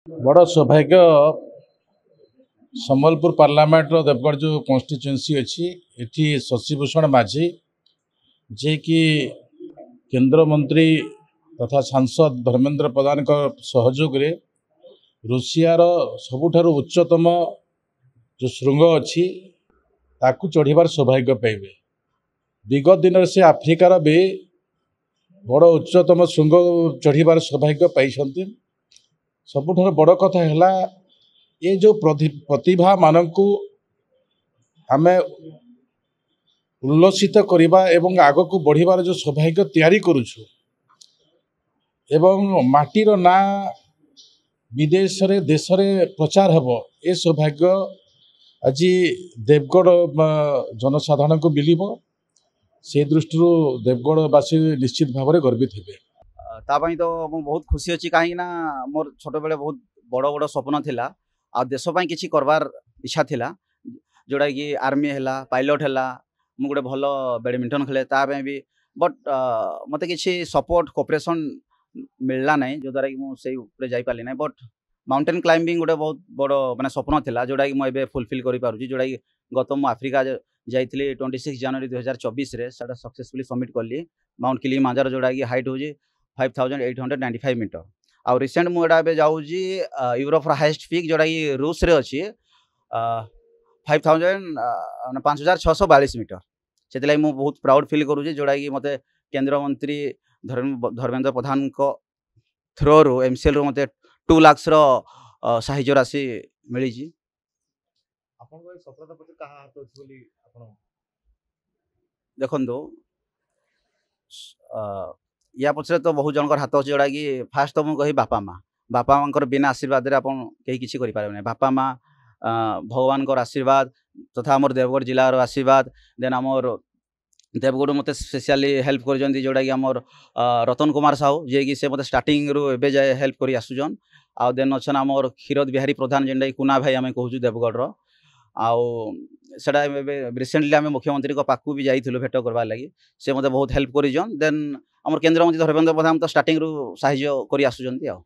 बड़ सौभाग्य सम्बलपुर पार्लियामेंट देवगढ़ जो कन्स्टिट्युएंसी अच्छी एटी शशिभूषण माझी जे कि केंद्र मंत्री तथा सांसद धर्मेंद्र प्रधान सहयोग रे रूसियार सबुठार उच्चतम जो श्रृंग अच्छी ताकू चढ़ीबार सौभाग्य पाइबे। विगत दिन से आफ्रिकार भी बड़ उच्चतम श्रृंग चढ़ीबार सौभाग्य पाई। सबुठार बड़ कथा है ये जो प्रतिभा मानकू आमे उल्लसित करवा एवं आग को बढ़िबार जो सौभाग्य तैयारी करुछु एवं माटीर ना विदेश रे देश रे प्रचार हेबो ए सौभाग्य आज देवगढ़ जनसाधारण को मिलिबो। से दृष्टि देवगढ़वासी निश्चित भाव में गर्वित हेबे। तापाई तो मु बहुत खुशी अच्छी कहीं मोर छोट बेले बहुत बड़ बड़ स्वप्न थिला आ देश ପାଇଁ କିଛି करवार इच्छा थिला जोड़ा कि आर्मी हैला पायलट हैला मु गोटे भल बैडमिंटन खेले तापाई भी बट मते किसी सपोर्ट कोऑपरेशन मिलला नहीं जो द्वारा कि मु सेई ऊपर जाई पाली नहीं। बट माउंटेन क्लाइंबिंग गोटे बहुत बड़ माने स्वप्न थिला जोड़ा कि मु एबे फुलफिल करि पारुची। जोड़ा कि गत मु आफ्रिका जाइथिली 26 जनवरी 2024 रे साडा सक्सेसफुली सबमिट करली माउंट किलिमांजारो जोड़ा कि हाइट होजी 5895 मीटर। आ रिसेंट मु एडा बे जाउजी यूरोप रा हाईएस्ट पीक जोड़ा कि रूस रे अछि 5642 मीटर। सेतलाई मु बहुत प्राउड फील करूजी जोड़ा कि मते केंद्र मंत्री धर्मेंद्र प्रधान को थ्रो रो एमसीएल रो मते 2 लाख रो साहाय्य राशि मिली जी। आपन को सफलता पत्र कहा हाथ अछि बोली आपन देखन दो या पछरे तो बहुत जनकर हाथ अछि जोड़ा कि फास्ट तो मु कहि बापा मां बिना आशीर्वाद रे आपन केही किछि करि पारे नै। बापा मां भगवान को आशीर्वाद तथा हमर देवगढ़ जिला रो आशीर्वाद देन हमर देवगढ़ मते स्पेशली हेल्प कर जंदी जोड़ा कि हमर रतन कुमार साहू जे कि से मते स्टार्टिंग रो एबे जाय हेल्प करी आसुजन। आ देन अछन हमर क्षीरोद बिहारी प्रधान जेंडा कि कुना भाई आमे कहूजु देवगढ़ रो आउ सेटा रिसेंटली आम मुख्यमंत्री को पाकू भी जाइलु भेट करवा लगी से मते बहुत हेल्प करिजन। देन हमर केंद्र मंत्री धर्मेंद्र प्रधान तो स्टार्टिंग रू साहाय्य करी आसुजंती आ।